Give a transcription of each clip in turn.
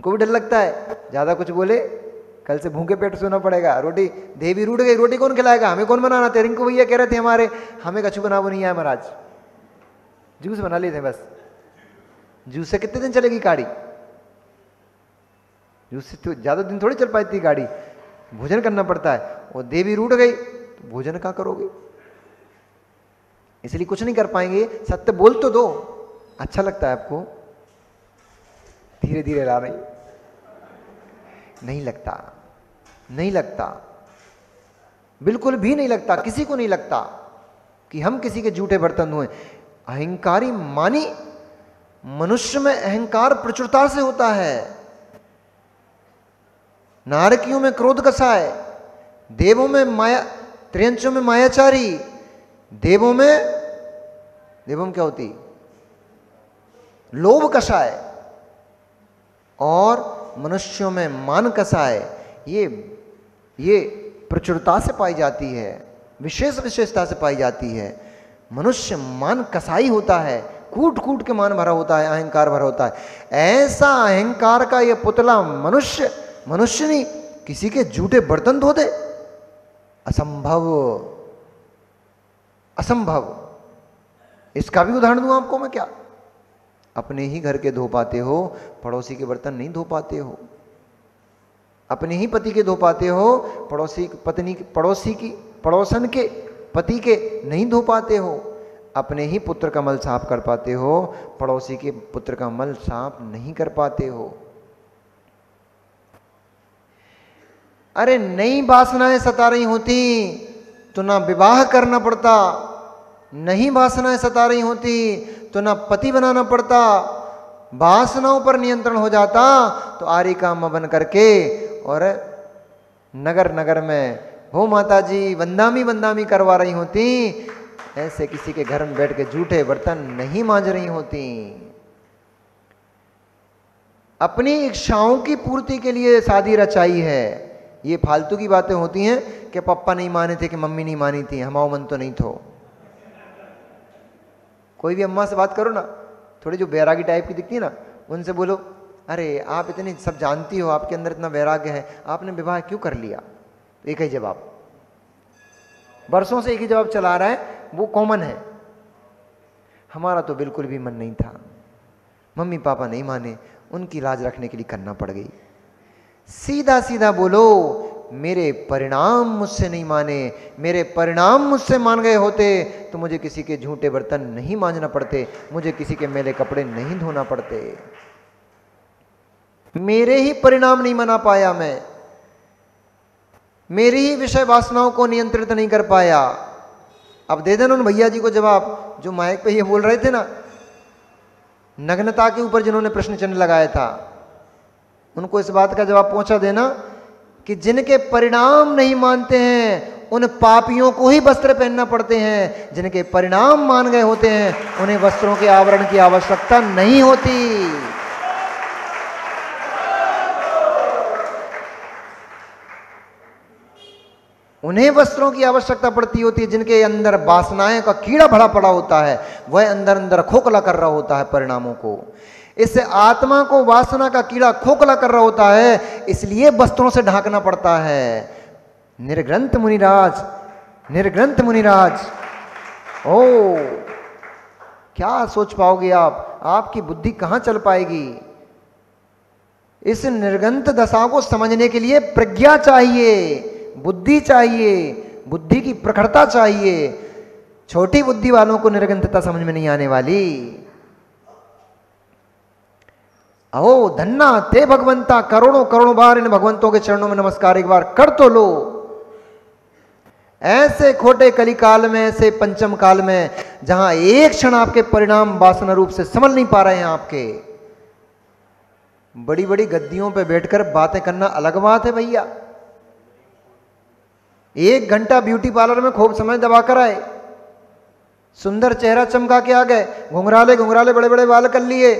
उनको भी डर लगता है, ज्यादा कुछ बोले कल से भूखे पेट सोना पड़ेगा। रोटी देवी रूठ गई, रोटी कौन खिलाएगा, हमें कौन बनाना थे। रिंकू भैया कह रहे थे हमारे, हमें कछु बनावो नहीं आया महाराज, जूस बना लेते बस। जूस से कितने दिन चलेगी गाड़ी, जूस से तो ज्यादा दिन थोड़ी चल पाती गाड़ी, भोजन करना पड़ता है। और देवी रूठ गई तो भोजन कहां करोगे, इसलिए कुछ नहीं कर पाएंगे। सत्य बोल तो दो, अच्छा लगता है आपको, धीरे धीरे ला रही, नहीं लगता, नहीं लगता, बिल्कुल भी नहीं लगता, किसी को नहीं लगता कि हम किसी के झूठे बर्तन हुए। अहंकारी मानी, मनुष्य में अहंकार प्रचुरता से होता है। नारकियों में क्रोध कसा है, देवों में माया, त्रियंचों में मायाचारी, देवों में क्या होती, लोभ कसा है, और मनुष्यों में मान कसा है। ये प्रचुरता से पाई जाती है, विशेषता से पाई जाती है। मनुष्य मान कसाई होता है, कूट कूट के मान भरा होता है, अहंकार भरा होता है। ऐसा अहंकार का ये पुतला मनुष्य नहीं किसी के झूठे बर्तन धो दे, असंभव, असंभव। इसका भी उदाहरण दूं आपको मैं क्या, अपने ही घर के धो पाते हो, पड़ोसी के बर्तन नहीं धो पाते हो। अपने ही पति के धो पाते हो, पड़ोसन के पति के नहीं धो पाते हो। अपने ही पुत्र का मल साफ कर पाते हो, पड़ोसी के पुत्र का मल साफ नहीं कर पाते हो। अरे नई वासनाएं सता रही होती तो ना विवाह करना पड़ता, नहीं वासनाएं सता रही होती तो ना पति बनाना पड़ता। वासनाओं पर नियंत्रण हो जाता तो आरी काम बन करके और नगर नगर में हो माता जी वंदामी करवा रही होती, ऐसे किसी के घर में बैठ के झूठे बर्तन नहीं मांज रही होती। अपनी इच्छाओं की पूर्ति के लिए शादी रचाई है। ये फालतू की बातें होती हैं कि पापा नहीं माने थे कि मम्मी नहीं मानी थी, हमारा मन तो नहीं थो। कोई भी अम्मा से बात करो ना, थोड़ी जो बैरागी टाइप की दिखती है ना, उनसे बोलो अरे आप इतनी सब जानती हो, आपके अंदर इतना वैराग्य है, आपने विवाह क्यों कर लिया? तो एक ही जवाब, वर्षों से एक ही जवाब चला रहा है, वो कॉमन है, हमारा तो बिल्कुल भी मन नहीं था, मम्मी पापा नहीं माने, उनकी लाज रखने के लिए करना पड़ गई। सीधा सीधा बोलो, मेरे परिणाम मुझसे नहीं माने, मेरे परिणाम मुझसे मान गए होते तो मुझे किसी के झूठे बर्तन नहीं मांजना पड़ते, मुझे किसी के मैले कपड़े नहीं धोना पड़ते। मेरे ही परिणाम नहीं मना पाया मैं, मेरी ही विषय वासनाओं को नियंत्रित नहीं कर पाया। अब दे देना उन भैया जी को जवाब जो माइक पे ये बोल रहे थे ना, नग्नता के ऊपर जिन्होंने प्रश्न चिन्ह लगाया था, उनको इस बात का जवाब पहुंचा देना कि जिनके परिणाम नहीं मानते हैं उन पापियों को ही वस्त्र पहनना पड़ते हैं, जिनके परिणाम मान गए होते हैं उन्हें वस्त्रों के आवरण की आवश्यकता नहीं होती। उन्हें वस्त्रों की आवश्यकता पड़ती होती है जिनके अंदर वासनाएं का कीड़ा भरा पड़ा होता है, वह अंदर अंदर खोखला कर रहा होता है परिणामों को। इससे आत्मा को वासना का कीड़ा खोखला कर रहा होता है, इसलिए वस्त्रों से ढांकना पड़ता है। निर्ग्रंथ मुनिराज, निर्ग्रंथ मुनिराज, ओ क्या सोच पाओगे आप, आपकी बुद्धि कहां चल पाएगी। इस निर्ग्रंथ दशा को समझने के लिए प्रज्ञा चाहिए, बुद्धि चाहिए, बुद्धि की प्रखरता चाहिए। छोटी बुद्धि वालों को निर्ग्रंथता समझ में नहीं आने वाली। अहो धन्ना ते भगवंता, करोड़ों करोड़ों बार इन भगवंतों के चरणों में नमस्कार एक बार कर तो लो। ऐसे खोटे कली काल में, ऐसे पंचम काल में, जहां एक क्षण आपके परिणाम वासना रूप से समझ नहीं पा रहे हैं आपके, बड़ी बड़ी गद्दियों पे बैठकर बातें करना अलग बात है भैया। 1 घंटा ब्यूटी पार्लर में खूब समय दबा कर आए, सुंदर चेहरा चमका के आ गए, घुंघराले घुंघराले बड़े बड़े बाल कर लिए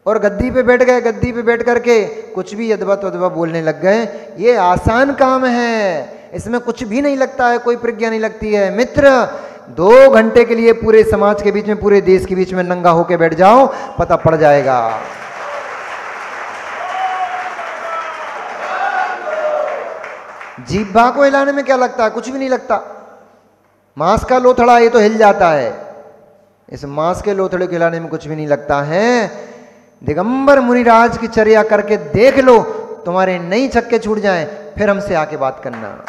और गद्दी पे बैठ गए। गद्दी पे बैठ करके कुछ भी यदवत वदवा बोलने लग गए। ये आसान काम है, इसमें कुछ भी नहीं लगता है, कोई प्रज्ञा नहीं लगती है। मित्र 2 घंटे के लिए पूरे समाज के बीच में, पूरे देश के बीच में नंगा होके बैठ जाओ, पता पड़ जाएगा। जीभा को हिलाने में क्या लगता है? कुछ भी नहीं लगता। मांस का लोथड़ा ये तो हिल जाता है, इस मांस के लोथड़े को हिलाने में कुछ भी नहीं लगता है। दिगंबर मुनिराज की चर्या करके देख लो, तुम्हारे नई छक्के छूट जाएं, फिर हमसे आके बात करना।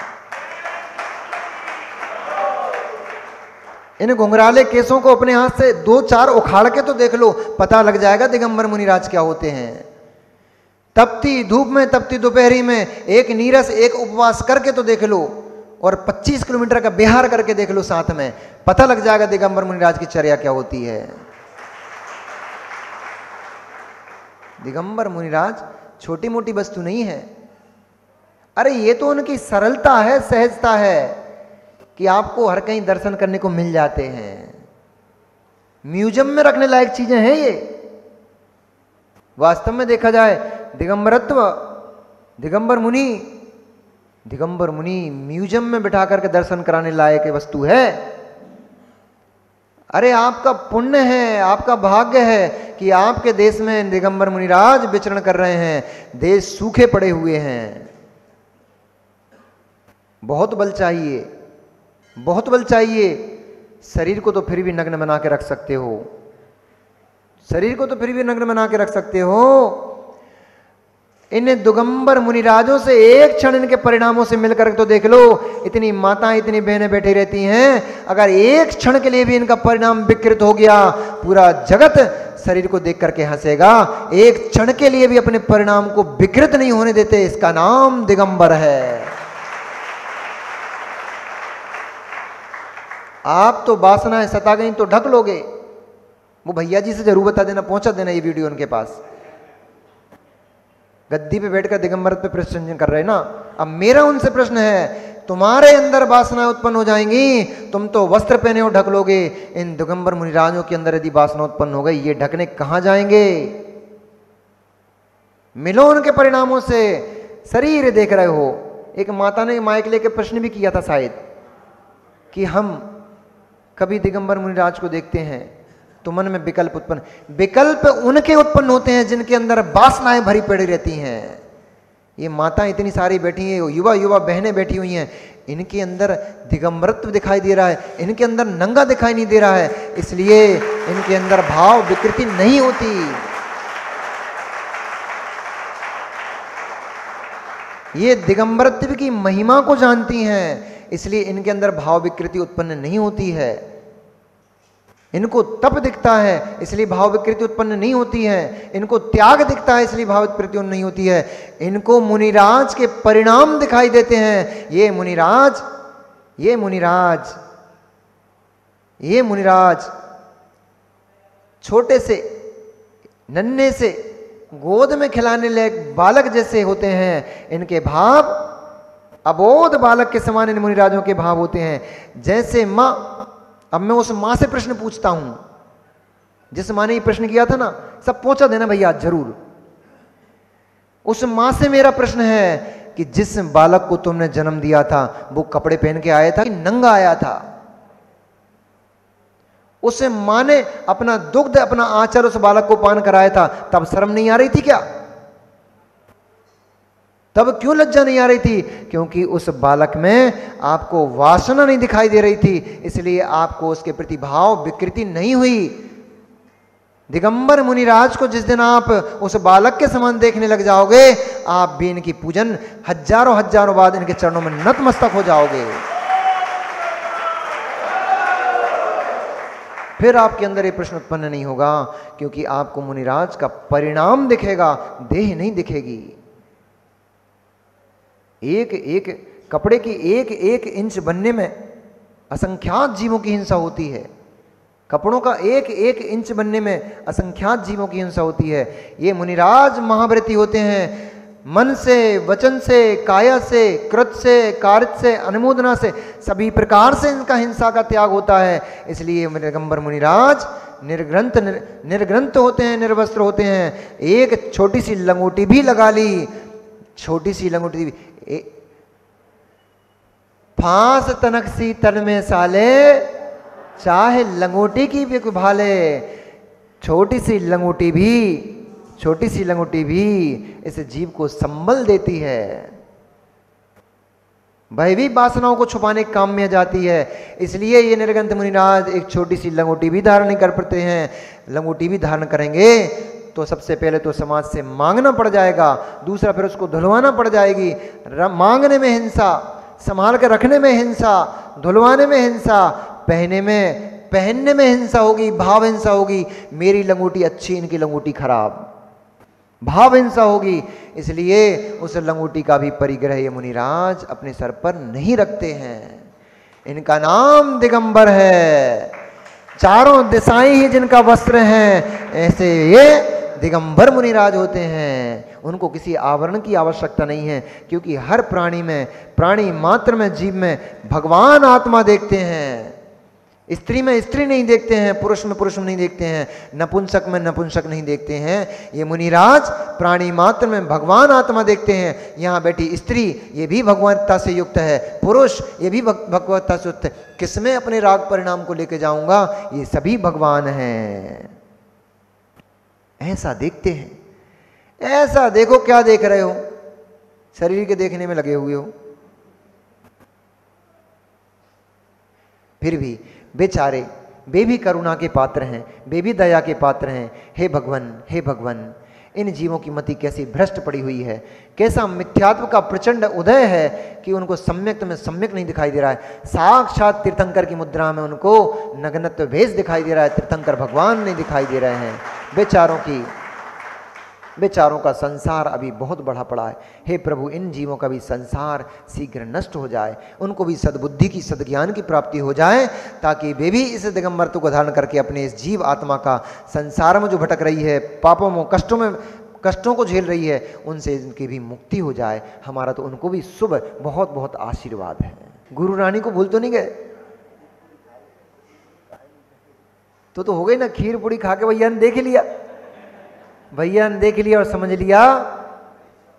इन घुंघराले केसों को अपने हाथ से 2-4 उखाड़ के तो देख लो, पता लग जाएगा दिगंबर मुनिराज क्या होते हैं। तपती धूप में, तपती दोपहरी में, एक नीरस एक उपवास करके तो देख लो, और 25 किलोमीटर का बिहार करके देख लो साथ में, पता लग जाएगा दिगंबर मुनिराज की चर्या क्या होती है। दिगंबर मुनिराज छोटी मोटी वस्तु नहीं है। अरे ये तो उनकी सरलता है, सहजता है कि आपको हर कहीं दर्शन करने को मिल जाते हैं। म्यूजियम में रखने लायक चीजें हैं ये। वास्तव में देखा जाए दिगंबरत्व, दिगंबर मुनि म्यूजियम में बिठा करके दर्शन कराने लायक वस्तु है। अरे आपका पुण्य है, आपका भाग्य है कि आपके देश में दिगंबर मुनिराज विचरण कर रहे हैं। देश सूखे पड़े हुए हैं, बहुत बल चाहिए, बहुत बल चाहिए। शरीर को तो फिर भी नग्न बना के रख सकते हो, शरीर को तो फिर भी नग्न बना के रख सकते हो। इन दिगंबर मुनिराजों से एक क्षण इनके परिणामों से मिलकर तो देख लो, इतनी माताएं इतनी बहनें बैठी रहती हैं। अगर एक क्षण के लिए भी इनका परिणाम विकृत हो गया, पूरा जगत शरीर को देख करके हंसेगा। एक क्षण के लिए भी अपने परिणाम को विकृत नहीं होने देते, इसका नाम दिगंबर है। आप तो वासनाएं सता गई तो ढक लोगे। वो भैया जी से जरूर बता देना, पहुंचा देना ये वीडियो उनके पास। गद्दी पे बैठकर दिगंबर पे प्रश्न कर रहे हैं ना। अब मेरा उनसे प्रश्न है, तुम्हारे अंदर वासनाएं उत्पन्न हो जाएंगी, तुम तो वस्त्र पहने हो ढक लोगे। इन दिगंबर मुनिराजों के अंदर यदि वासना उत्पन्न हो गई, ये ढकने कहां जाएंगे? मिलो उनके परिणामों से। शरीर देख रहे हो। एक माता ने माइक लेके प्रश्न भी किया था शायद, कि हम कभी दिगंबर मुनिराज को देखते हैं तो मन में विकल्प उत्पन्न, विकल्प उनके उत्पन्न होते हैं जिनके अंदर वासनाएं भरी पड़ी रहती हैं। ये माता इतनी सारी बैठी हैं, युवा युवा बहनें बैठी हुई हैं, इनके अंदर दिगंबरत्व दिखाई दे रहा है, इनके अंदर नंगा दिखाई नहीं दे रहा है, इसलिए इनके अंदर भाव विकृति नहीं होती। ये दिगंबरत्व की महिमा को जानती हैं, इसलिए इनके अंदर भाव विकृति उत्पन्न नहीं होती है। इनको तप दिखता है इसलिए भाव विकृति उत्पन्न नहीं होती है। इनको त्याग दिखता है इसलिए भाव विकृति नहीं होती है। इनको मुनिराज के परिणाम दिखाई देते हैं। ये मुनिराज, ये मुनिराज, ये मुनिराज छोटे से नन्हे से गोद में खिलाने लायक बालक जैसे होते हैं। इनके भाव अबोध बालक के समान इन मुनिराजों के भाव होते हैं। जैसे मां, अब मैं उस मां से प्रश्न पूछता हूं जिस मां ने ये प्रश्न किया था ना, सब पहुंचा देना भैया जरूर। उस मां से मेरा प्रश्न है कि जिस बालक को तुमने जन्म दिया था वो कपड़े पहन के आया था कि नंगा आया था? उस मां ने अपना दुग्ध, अपना आंचल उस बालक को पान कराया था, तब शर्म नहीं आ रही थी क्या? तब क्यों लज्जा नहीं आ रही थी? क्योंकि उस बालक में आपको वासना नहीं दिखाई दे रही थी, इसलिए आपको उसके प्रति भाव विकृति नहीं हुई। दिगंबर मुनिराज को जिस दिन आप उस बालक के समान देखने लग जाओगे, आप भी इनकी पूजन हजारों हजारों बाद इनके चरणों में नतमस्तक हो जाओगे। फिर आपके अंदर ये प्रश्न उत्पन्न नहीं होगा, क्योंकि आपको मुनिराज का परिणाम दिखेगा, देह नहीं दिखेगी। एक एक कपड़े की एक एक इंच बनने में असंख्यात जीवों की हिंसा होती है। कपड़ों का एक एक इंच बनने में असंख्यात जीवों की हिंसा होती है। ये मुनिराज महाव्रती होते हैं। मन से, वचन से, काया से, कृत से, कार्य से, अनुमोदना से, सभी प्रकार से इनका हिंसा का त्याग होता है। इसलिए दिगंबर मुनिराज निर्ग्रंथ होते हैं, निर्वस्त्र होते हैं। एक छोटी सी लंगोटी भी लगा ली, छोटी सी लंगोटी भी, फांस तनक सी तन में साले, चाहे लंगोटी की भी भाले। छोटी सी लंगोटी भी, छोटी सी लंगोटी भी इस जीव को संबल देती है। वह भी वासनाओं को छुपाने के काम में जाती है। इसलिए ये निर्गंथ मुनिराज एक छोटी सी लंगोटी भी धारण नहीं कर पाते हैं। लंगोटी भी धारण करेंगे तो सबसे पहले तो समाज से मांगना पड़ जाएगा, दूसरा फिर उसको धुलवाना पड़ जाएगी। मांगने में हिंसा, संभाल के रखने में हिंसा, धुलवाने में हिंसा, पहनने में हिंसा होगी, भाव हिंसा होगी। मेरी लंगोटी अच्छी, इनकी लंगोटी खराब, भाव हिंसा होगी। इसलिए उस लंगोटी का भी परिग्रह ये मुनिराज अपने सर पर नहीं रखते हैं। इनका नाम दिगंबर है, चारों दिशाएं ही जिनका वस्त्र हैं, ऐसे ये दिगंबर मुनिराज होते हैं। उनको किसी आवरण की आवश्यकता नहीं है, क्योंकि हर प्राणी में, प्राणी मात्र में, जीव में भगवान आत्मा देखते हैं। स्त्री में स्त्री नहीं देखते हैं, पुरुष में पुरुष नहीं देखते हैं, नपुंसक में नपुंसक नहीं देखते हैं। ये मुनिराज प्राणी मात्र में भगवान आत्मा देखते हैं। यहाँ बैठी स्त्री ये भी भगवत्ता से युक्त है, पुरुष ये भी भगवत्ता से युक्त है। किसमें अपने राग परिणाम को लेके जाऊंगा, ये सभी भगवान हैं। ऐसा देखते हैं। ऐसा देखो, क्या देख रहे हो? शरीर के देखने में लगे हुए हो। फिर भी बेचारे, वे भी करुणा के पात्र हैं, वे भी दया के पात्र हैं। हे भगवान, हे भगवान, इन जीवों की मति कैसी भ्रष्ट पड़ी हुई है, कैसा मिथ्यात्व का प्रचंड उदय है कि उनको सम्यक में सम्यक नहीं दिखाई दे रहा है। साक्षात तीर्थंकर की मुद्रा में उनको नग्नत्व भेष दिखाई दे रहा है, तीर्थंकर भगवान नहीं दिखाई दे रहे हैं। बेचारों का संसार अभी बहुत बढ़ा पड़ा है। हे प्रभु, इन जीवों का भी संसार शीघ्र नष्ट हो जाए, उनको भी सद्बुद्धि की, सद्ज्ञान की प्राप्ति हो जाए, ताकि वे भी इस दिगंबरत्व को धारण करके अपने इस जीव आत्मा का संसार में जो भटक रही है, पापों में, कष्टों को झेल रही है, उनसे इनकी भी मुक्ति हो जाए। हमारा तो उनको भी शुभ बहुत बहुत आशीर्वाद है। गुरु रानी को भूल तो नहीं गए? तो हो गई ना, खीर पूड़ी खा के भैया ने देख लिया, भैया ने देख लिया और समझ लिया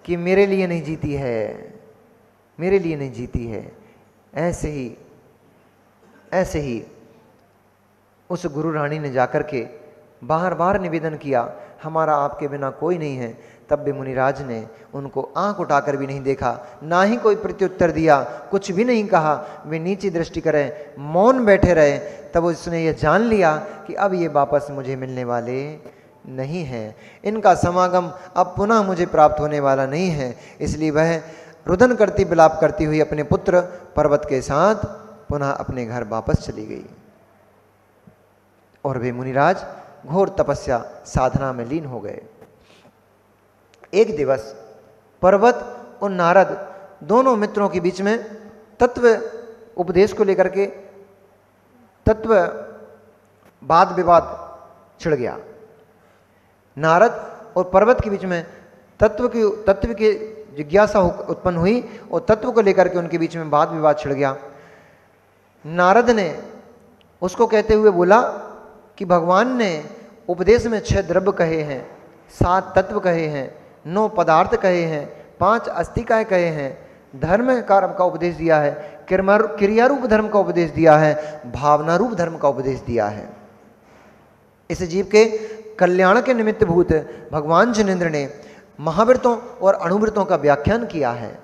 कि मेरे लिए नहीं जीती है, मेरे लिए नहीं जीती है। ऐसे ही उस गुरु रानी ने जाकर के बार बार निवेदन किया, हमारा आपके बिना कोई नहीं है। तब भी मुनिराज ने उनको आंख उठाकर भी नहीं देखा, ना ही कोई प्रत्युत्तर दिया, कुछ भी नहीं कहा। वे नीची दृष्टि करें, मौन बैठे रहे। तब उसने ये जान लिया कि अब ये वापस मुझे मिलने वाले नहीं है, इनका समागम अब पुनः मुझे प्राप्त होने वाला नहीं है। इसलिए वह रुदन करती, विलाप करती हुई अपने पुत्र पर्वत के साथ पुनः अपने घर वापस चली गई। और वे मुनिराज घोर तपस्या साधना में लीन हो गए। एक दिवस पर्वत और नारद दोनों मित्रों के बीच में तत्व उपदेश को लेकर के तत्व वाद विवाद छिड़ गया। नारद और पर्वत के बीच में तत्व की जिज्ञासा उत्पन्न हुई और तत्व को लेकर के उनके बीच में वाद विवाद छिड़ गया। नारद ने उसको कहते हुए बोला कि भगवान ने उपदेश में 6 द्रव्य कहे हैं, 7 तत्व कहे हैं, 9 पदार्थ कहे हैं, 5 अस्तिकाएं कहे हैं, धर्म कर्म का उपदेश दिया है, क्रियारूप धर्म का उपदेश दिया है, भावना रूप धर्म का उपदेश दिया है। इस जीव के कल्याण के निमित्त भूत भगवान जिनेन्द्र ने महाव्रतों और अणुव्रतों का व्याख्यान किया है।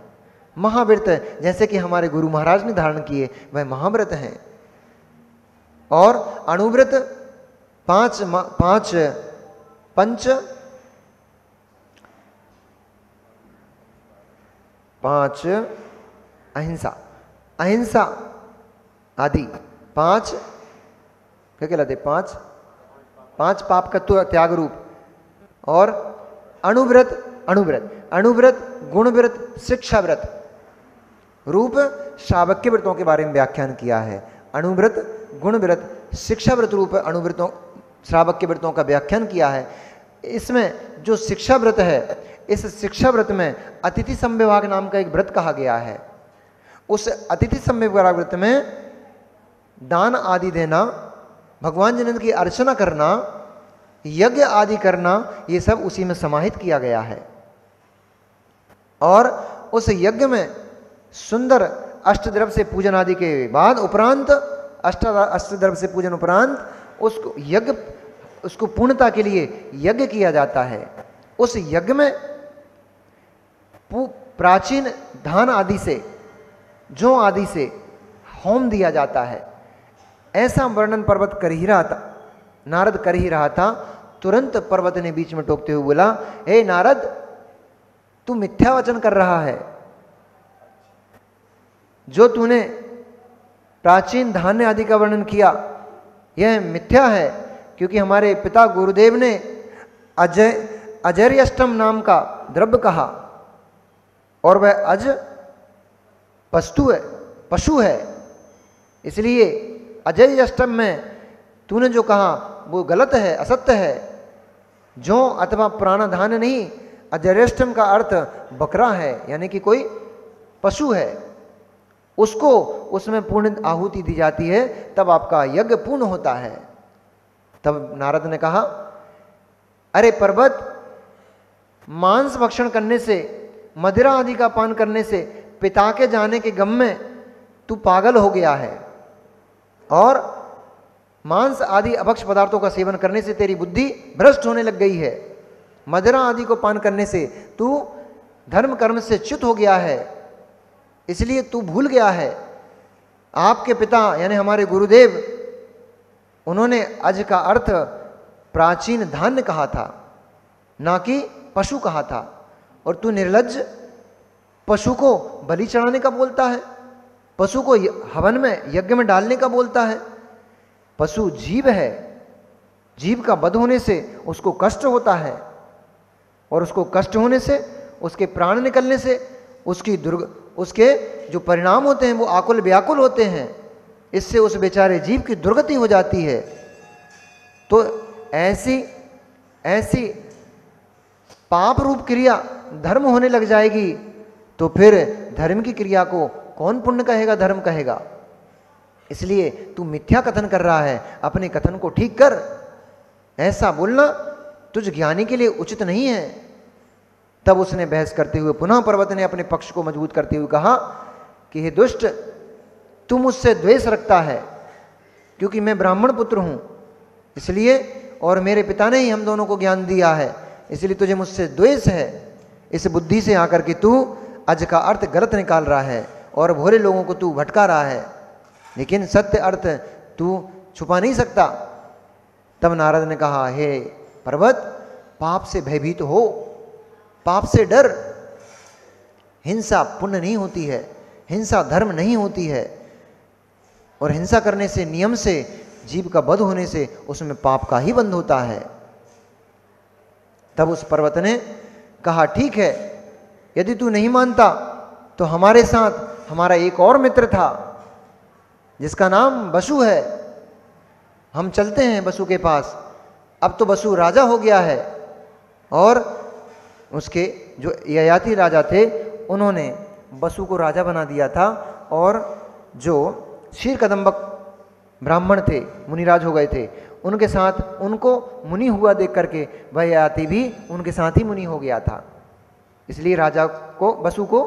महाव्रत जैसे कि हमारे गुरु महाराज ने धारण किए, वह महाव्रत हैं। और अणुव्रत 5 अहिंसा आदि 5 क्या कहलाते? 5 पाप का त्याग रूप। और अणुव्रत गुणव्रत शिक्षाव्रत रूप श्रावक्य व्रतों के बारे में व्याख्यान किया है। अणुव्रत गुणव्रत शिक्षाव्रत रूप अणुव्रतों श्रावक्य व्रतों का व्याख्यान किया है। इसमें जो शिक्षाव्रत है, इस शिक्षाव्रत में अतिथि संविभाग नाम का एक व्रत कहा गया है। उस अतिथि संविभाग व्रत में दान आदि देना, भगवान जिनेन्द्र की अर्चना करना, यज्ञ आदि करना, ये सब उसी में समाहित किया गया है। और उस यज्ञ में सुंदर अष्टद्रव्य से पूजन आदि के बाद उपरांत अष्टद्रव्य से पूजन उपरांत उसको पूर्णता के लिए यज्ञ किया जाता है। उस यज्ञ में प्राचीन धान आदि से जौ आदि से होम दिया जाता है। ऐसा वर्णन पर्वत कर ही रहा था, नारद कर ही रहा था, तुरंत पर्वत ने बीच में टोकते हुए बोला, हे नारद, तू मिथ्या वचन कर रहा है। जो तूने प्राचीन धान्य आदि का वर्णन किया यह मिथ्या है, क्योंकि हमारे पिता गुरुदेव ने अजर्यष्टम नाम का द्रव्य कहा और वह अज पशु है, इसलिए अजर्यष्टम में तूने जो कहा वो गलत है, असत्य है। जौ अथवा पुराना धान्य नहीं, अजर्यष्टम का अर्थ बकरा है, यानी कि कोई पशु है, उसको उसमें पूर्ण आहुति दी जाती है, तब आपका यज्ञ पूर्ण होता है। तब नारद ने कहा, अरे पर्वत, मांस भक्षण करने से, मदिरा आदि का पान करने से पिता के जाने के गम में तू पागल हो गया है, और मांस आदि अभक्ष पदार्थों का सेवन करने से तेरी बुद्धि भ्रष्ट होने लग गई है। मदिरा आदि को पान करने से तू धर्म कर्म से च्युत हो गया है, इसलिए तू भूल गया है। आपके पिता यानी हमारे गुरुदेव, उन्होंने अज का अर्थ प्राचीन धान्य कहा था, ना कि पशु कहा था, और तू निर्लज्ज पशु को बलि चढ़ाने का बोलता है, पशु को हवन में यज्ञ में डालने का बोलता है। पशु जीव है, जीव का वध होने से उसको कष्ट होता है, और उसको कष्ट होने से, उसके प्राण निकलने से उसके जो परिणाम होते हैं वो आकुल व्याकुल होते हैं, इससे उस बेचारे जीव की दुर्गति हो जाती है। तो ऐसी पाप रूप क्रिया धर्म होने लग जाएगी, तो फिर धर्म की क्रिया को कौन पुण्य कहेगा, धर्म कहेगा। इसलिए तू मिथ्या कथन कर रहा है, अपने कथन को ठीक कर। ऐसा बोलना तुझ ज्ञानी के लिए उचित नहीं है। तब उसने बहस करते हुए पुनः पर्वत ने अपने पक्ष को मजबूत करते हुए कहा कि हे दुष्ट, तू मुझसे द्वेष रखता है, क्योंकि मैं ब्राह्मण पुत्र हूं इसलिए, और मेरे पिता ने ही हम दोनों को ज्ञान दिया है, इसलिए तुझे मुझसे द्वेष है। इस बुद्धि से आकर के तू अज का अर्थ गलत निकाल रहा है और भोरे लोगों को तू भटका रहा है, लेकिन सत्य अर्थ तू छुपा नहीं सकता। तब नारद ने कहा, हे पर्वत, पाप से भयभीत हो, पाप से डर। हिंसा पुण्य नहीं होती है, हिंसा धर्म नहीं होती है, और हिंसा करने से, नियम से, जीव का वध होने से उसमें पाप का ही बंध होता है। तब उस पर्वत ने कहा, ठीक है, यदि तू नहीं मानता तो हमारे साथ हमारा एक और मित्र था जिसका नाम वसु है, हम चलते हैं वसु के पास। अब तो वसु राजा हो गया है, और उसके जो ययाति राजा थे उन्होंने वसु को राजा बना दिया था, और जो क्षीर कदम्बक ब्राह्मण थे, मुनिराज हो गए थे, उनके साथ उनको मुनि हुआ देख करके वह ययाति भी उनके साथ ही मुनि हो गया था। इसलिए राजा को, वसु को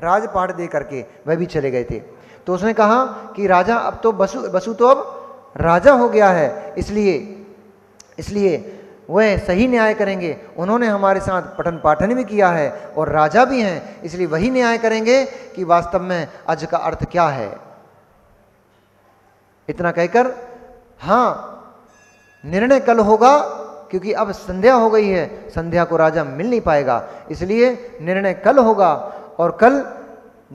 राजपाट दे करके वह भी चले गए थे। तो उसने कहा कि राजा, अब तो वसु तो अब राजा हो गया है, इसलिए वह सही न्याय करेंगे। उन्होंने हमारे साथ पठन पाठन भी किया है और राजा भी हैं, इसलिए वही न्याय करेंगे कि वास्तव में अज का अर्थ क्या है। इतना कहकर, हाँ, निर्णय कल होगा, क्योंकि अब संध्या हो गई है, संध्या को राजा मिल नहीं पाएगा, इसलिए निर्णय कल होगा, और कल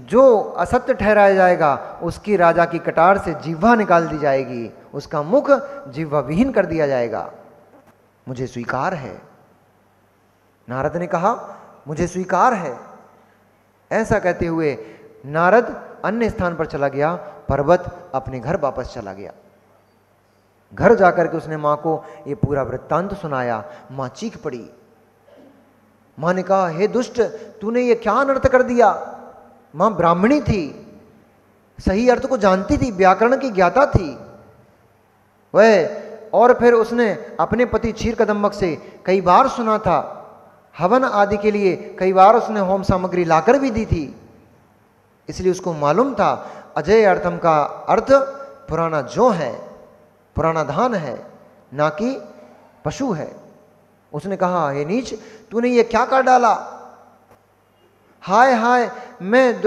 जो असत्य ठहराया जाएगा उसकी राजा की कटार से जिह्वा निकाल दी जाएगी, उसका मुख जिह्वा विहीन कर दिया जाएगा। मुझे स्वीकार है। नारद ने कहा, मुझे स्वीकार है। ऐसा कहते हुए नारद अन्य स्थान पर चला गया, पर्वत अपने घर वापस चला गया। घर जाकर के उसने मां को ये पूरा वृत्तांत सुनाया। मां चीख पड़ी। मां ने कहा, हे दुष्ट, तूने ये क्या अनर्थ कर दिया। मां ब्राह्मणी थी, सही अर्थ को जानती थी, व्याकरण की ज्ञाता थी वह, और फिर उसने अपने पति क्षीर कदम्बक से कई बार सुना था, हवन आदि के लिए कई बार उसने होम सामग्री लाकर भी दी थी, इसलिए उसको मालूम था अजय अर्थम का अर्थ पुराना जौ है, पुराना धान है, ना कि पशु है। उसने कहा, हे नीच, तूने ये क्या कर डाला। हाय हाय, मैं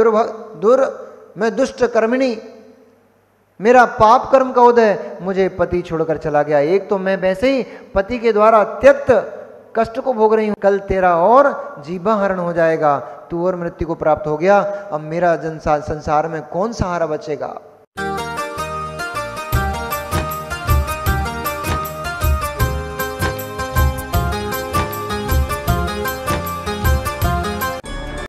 मैं दुष्ट कर्मिणी, मेरा पाप कर्म का उदय, मुझे पति छोड़कर चला गया। एक तो मैं वैसे ही पति के द्वारा त्यक्त कष्ट को भोग रही हूं, कल तेरा और जीवा हरण हो जाएगा, तू और मृत्यु को प्राप्त हो गया। अब मेरा संसार में कौन सहारा बचेगा।